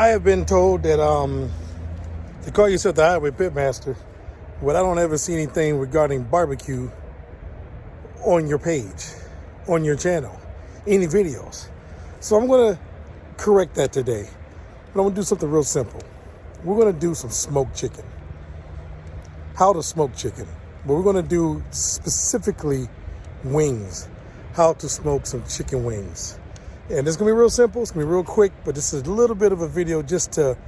I have been told that to call yourself the Highway Pitmaster, but I don't ever see anything regarding barbecue on your page, on your channel, any videos. So I'm gonna correct that today. But I'm gonna do something real simple. We're gonna do some smoked chicken. How to smoke chicken. But we're gonna do specifically wings. How to smoke some chicken wings. And it's gonna be real simple, it's gonna be real quick, but this is a little bit of a video just to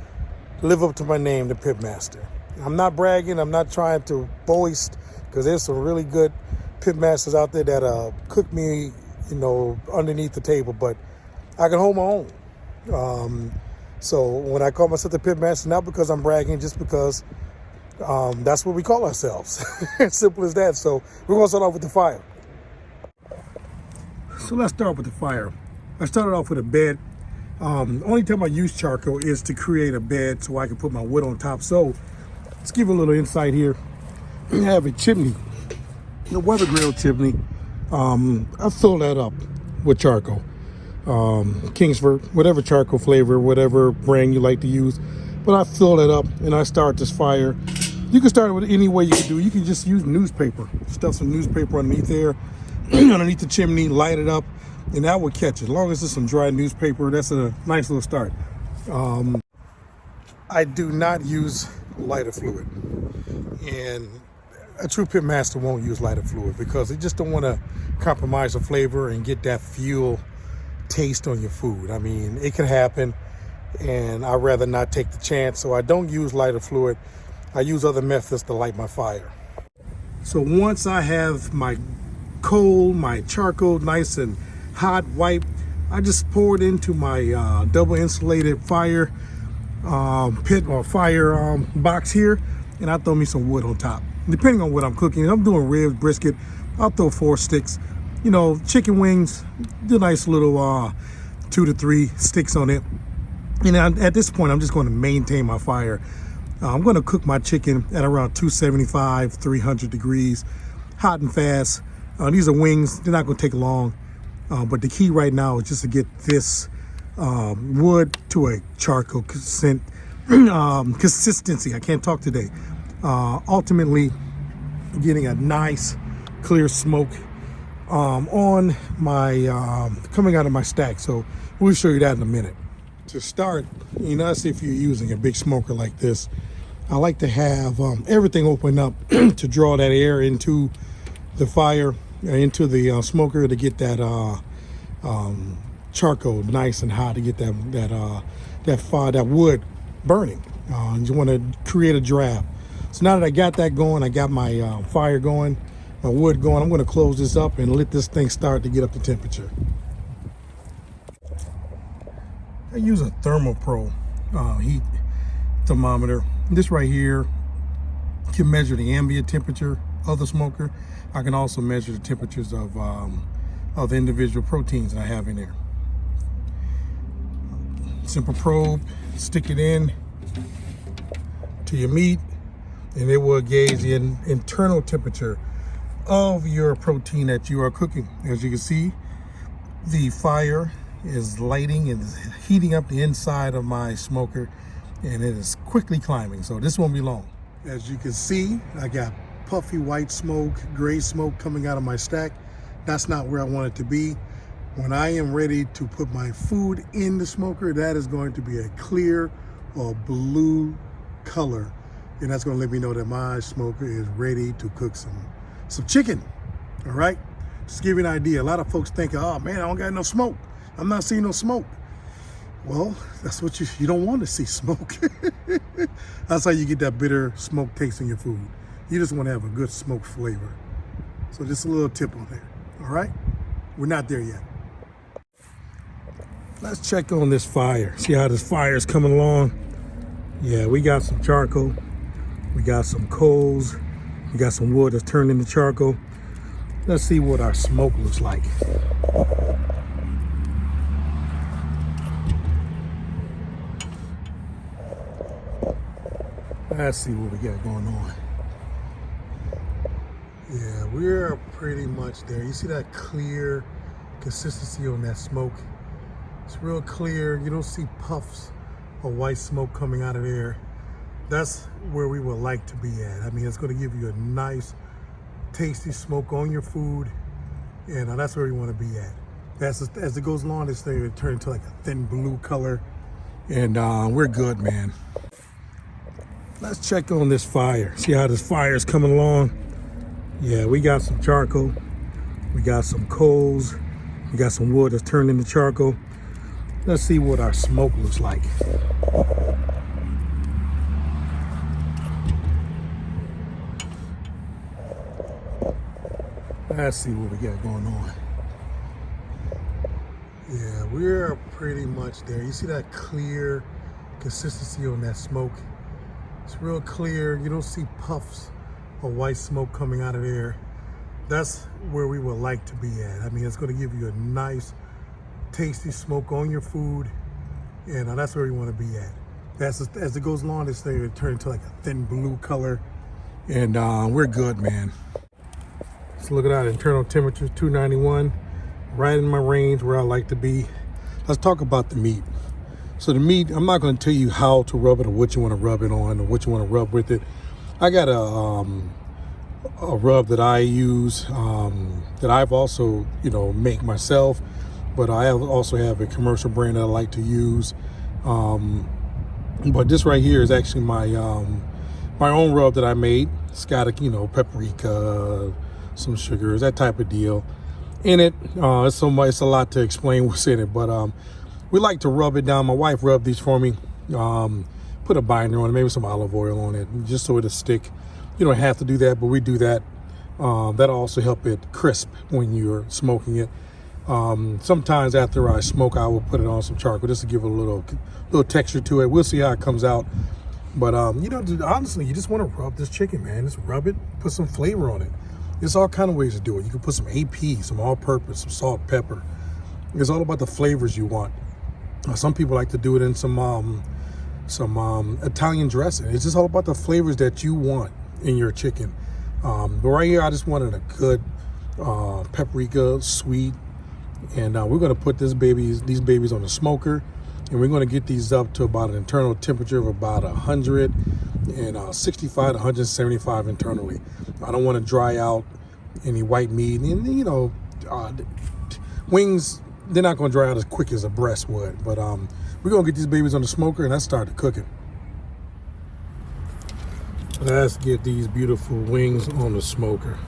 live up to my name, the Pitmaster. I'm not bragging, I'm not trying to boast, because there's some really good pitmasters out there that cook me, underneath the table, but I can hold my own. So when I call myself the Pitmaster, not because I'm bragging, just because that's what we call ourselves. Simple as that. So we're gonna start off with the fire. So let's start with the fire. I started off with a bed. Only time I use charcoal is to create a bed so I can put my wood on top. So let's give you a little insight here. I have a chimney, a weather grill chimney. I fill that up with charcoal. Kingsford, whatever charcoal flavor, whatever brand you like to use. But I fill it up and I start this fire. You can start it with any way you can do. You can just use newspaper, stuff some newspaper underneath there, underneath the chimney, light it up, and that will catch it. As long as it's some dry newspaper, that's a nice little start. I do not use lighter fluid, and a true pit master won't use lighter fluid because they just don't want to compromise the flavor and get that fuel taste on your food. I mean, it can happen, and I'd rather not take the chance, so I don't use lighter fluid. I use other methods to light my fire. So once I have my coal, my charcoal nice and hot, white, I just pour it into my double insulated fire pit or fire box here, and I throw me some wood on top. Depending on what I'm cooking, if I'm doing ribs, brisket, I'll throw 4 sticks. Chicken wings, do a nice little 2 to 3 sticks on it. And at this point, I'm just going to maintain my fire. I'm going to cook my chicken at around 275, 300 degrees, hot and fast. These are wings, they're not going to take long. But the key right now is just to get this wood to a charcoal consistency. I can't talk today. Ultimately, getting a nice clear smoke on my coming out of my stack. So we'll show you that in a minute. To start, see if you're using a big smoker like this, I like to have everything open up to draw that air into the fire, into the smoker, to get that charcoal nice and hot, to get that fire, that wood burning. You want to create a draft. So now that I got that going, I got my fire going, my wood going, I'm going to close this up and let this thing start to get up to temperature. I use a ThermoPro heat thermometer. This right here can measure the ambient temperature of the smoker. I can also measure the temperatures of the individual proteins that I have in there. Simple probe, stick it in to your meat, and it will gauge the internal temperature of your protein that you are cooking. As you can see, the fire is lighting and heating up the inside of my smoker, and it is quickly climbing, so this won't be long. As you can see, I got puffy white smoke, gray smoke coming out of my stack. That's not where I want it to be. When I am ready to put my food in the smoker, that is going to be a clear or blue color, and that's going to let me know that my smoker is ready to cook some chicken. All right, just to give you an idea. A lot of folks think, oh man, I don't got no smoke, I'm not seeing no smoke. Well, that's what you don't want to see, smoke. That's how you get that bitter smoke taste in your food. You just want to have a good smoke flavor. So just a little tip on there. All right, we're not there yet. Let's check on this fire. See how this fire is coming along? Yeah, we got some charcoal, we got some coals, we got some wood that's turned into charcoal. Let's see what our smoke looks like. Let's see what we got going on. Yeah, we're pretty much there. You see that clear consistency on that smoke? It's real clear. You don't see puffs of white smoke coming out of there. That's where we would like to be at. I mean, it's going to give you a nice, tasty smoke on your food, and that's where we want to be at. As it goes along, this thing will turn into like a thin blue color, and we're good, man. Let's check on this fire. See how this fire is coming along? Yeah, we got some charcoal. We got some coals. We got some wood that's turned into charcoal. Let's see what our smoke looks like. Let's see what we got going on. Yeah, we're pretty much there. You see that clear consistency on that smoke? It's real clear. You don't see puffs of white smoke coming out of there. That's where we would like to be at. I mean, it's going to give you a nice, tasty smoke on your food, and that's where we want to be at. As it goes along, this thing will turn into like a thin blue color, and we're good, man. So look at that internal temperature, 291, right in my range where I like to be. Let's talk about the meat. So the meat, I'm not going to tell you how to rub it or what you want to rub it on or what you want to rub with it. I got a rub that I use that I've also, make myself, but I also have a commercial brand that I like to use. But this right here is actually my own rub that I made. It's got paprika, some sugars, that type of deal in it. It's a lot to explain what's in it, but we like to rub it down. My wife rubbed these for me. Put a binder on it, maybe some olive oil on it, just so it'll stick. You don't have to do that, but we do that. That'll also help it crisp when you're smoking it. Sometimes after I smoke, I will put it on some charcoal just to give it a little texture to it. We'll see how it comes out. But honestly, you just want to rub this chicken, man. Just rub it, put some flavor on it. There's all kind of ways to do it. You can put some AP, some all-purpose, some salt, pepper. It's all about the flavors you want. Some people like to do it in some Italian dressing. It's just all about the flavors that you want in your chicken. But right here, I just wanted a good paprika, sweet, and we're going to put these babies on the smoker, and we're going to get these up to about an internal temperature of about 165 to 175 internally. I don't want to dry out any white meat, and wings, they're not going to dry out as quick as a breast would. But we're going to get these babies on the smoker, and let's start cooking. Let's get these beautiful wings on the smoker.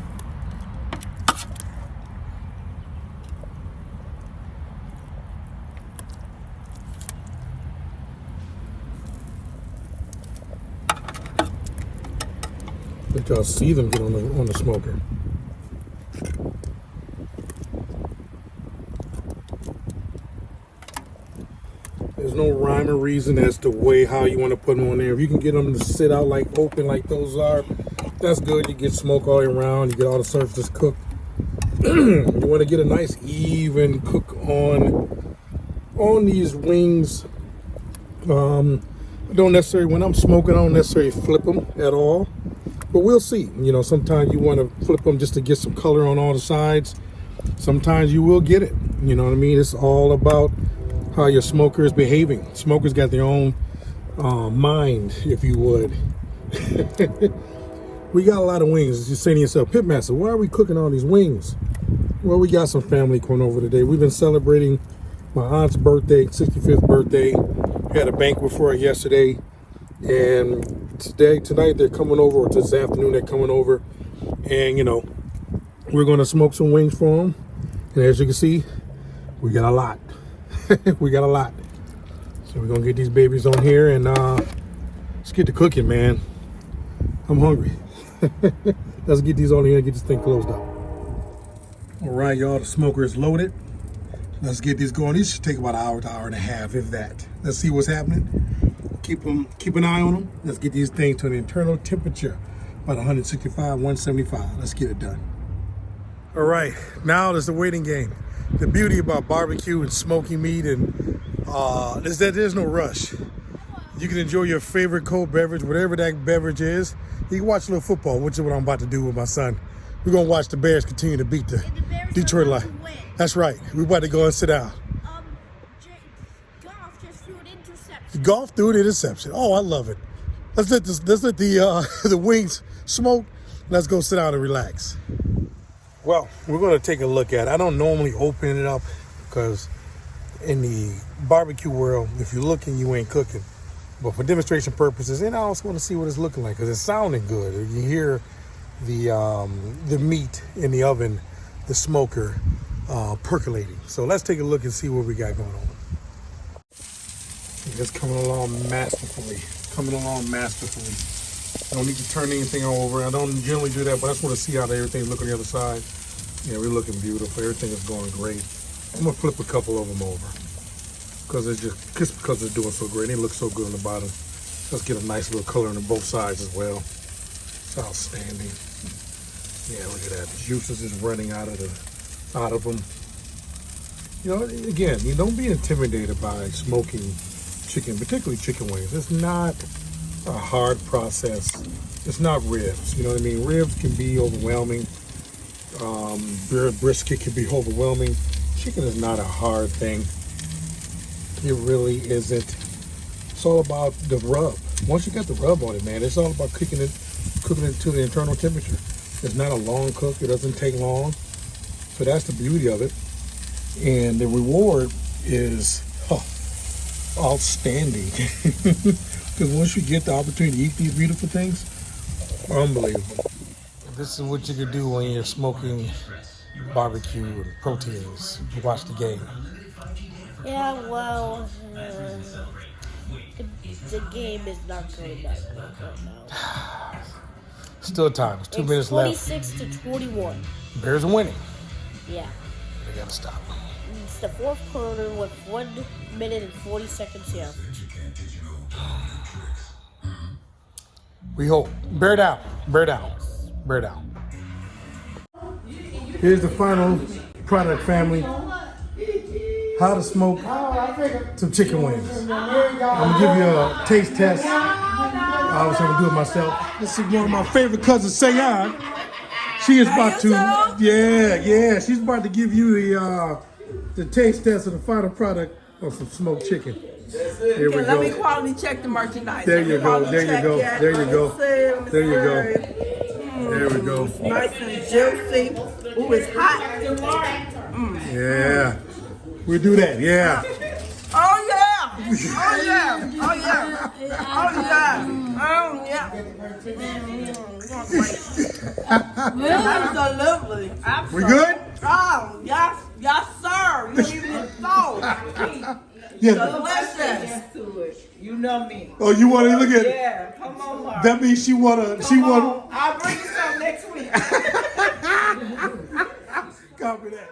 Let y'all see them get on the smoker. There's no rhyme or reason as to how you want to put them on there. If you can get them to sit out like open like those are, that's good. You get smoke all around. You get all the surfaces cooked. You want to get a nice even cook on these wings. When I'm smoking, I don't necessarily flip them at all. But we'll see. Sometimes you want to flip them just to get some color on all the sides. Sometimes you will get it. You know what I mean? It's all about how your smoker is behaving. Smokers got their own mind, if you would. We got a lot of wings. You're saying to yourself, Pitmaster, why are we cooking all these wings? Well, we got some family coming over today. We've been celebrating my aunt's birthday, 65th birthday. Had a banquet for her yesterday. And tonight they're coming over, or this afternoon they're coming over. And, we're going to smoke some wings for them. And as you can see, we got a lot. We got a lot. So we're going to get these babies on here and let's get to cooking, man. I'm hungry. Let's get these on here and get this thing closed up. All right, y'all, the smoker is loaded. Let's get these going. These should take about an hour to hour and a half, if that. Let's see what's happening. Keep an eye on them. Let's get these things to an internal temperature, about 165, 175. Let's get it done. All right, now there's the waiting game. The beauty about barbecue and smoky meat is that there's no rush. You can enjoy your favorite cold beverage, whatever that beverage is. You can watch a little football, which is what I'm about to do with my son. We're going to watch the Bears continue to beat the Detroit Lions. That's right. We're about to go and sit down. Goff just threw an interception. golf through an interception. Oh, I love it. Let's let the the wings smoke. Let's go sit down and relax. Well, we're going to take a look at it. I don't normally open it up because in the barbecue world, if you're looking, you ain't cooking. But for demonstration purposes, and I also want to see what it's looking like because it's sounding good. You hear the meat in the oven, the smoker percolating. So let's take a look and see what we got going on. It's coming along masterfully. I don't need to turn anything over. I don't generally do that, but I just want to see how everything looks on the other side. Yeah, we're looking beautiful. Everything is going great. I'm gonna flip a couple of them over because it's just because they're doing so great. They look so good on the bottom. Let's get a nice little color on both sides as well. It's outstanding. Yeah, look at that. The juices is running out of them. You know, again, you don't be intimidated by smoking chicken, particularly chicken wings. It's not a hard process. It's not ribs. You know what I mean? Ribs can be overwhelming. Brisket can be overwhelming. Chicken is not a hard thing. It really isn't. It's all about the rub. Once you got the rub on it, man, it's all about cooking it to the internal temperature. It's not a long cook. It doesn't take long. So that's the beauty of it. And the reward is outstanding. Because once you get the opportunity to eat these beautiful things, unbelievable. This is what you can do when you're smoking barbecue and proteins. You watch the game. Yeah, well, the game is not going that good right now. Still time. It's 2 minutes left. 26 to 21. Bears are winning. Yeah. They gotta stop. It's the fourth quarter with 1 minute and 40 seconds here. We hope. Bear down. Here's the final product, family. How to smoke some chicken wings. I'm gonna give you a taste test. I was gonna do it myself. This is one of my favorite cousins, Sayan. She is about to, she's about to give you the taste test of the final product of some smoked chicken. Here we go. Let me quality check the merchandise. There you go. There we go. Nice and juicy. Ooh, it's hot. Yeah. We'll do that. Yeah. Oh yeah. Absolutely. We good? Oh, yes, sir. You don't even need sauce. Yeah. Delicious. You know me. Oh, you want to look at it? Yeah, come on, Mark. That means she want. I'll bring you some next week. Copy that.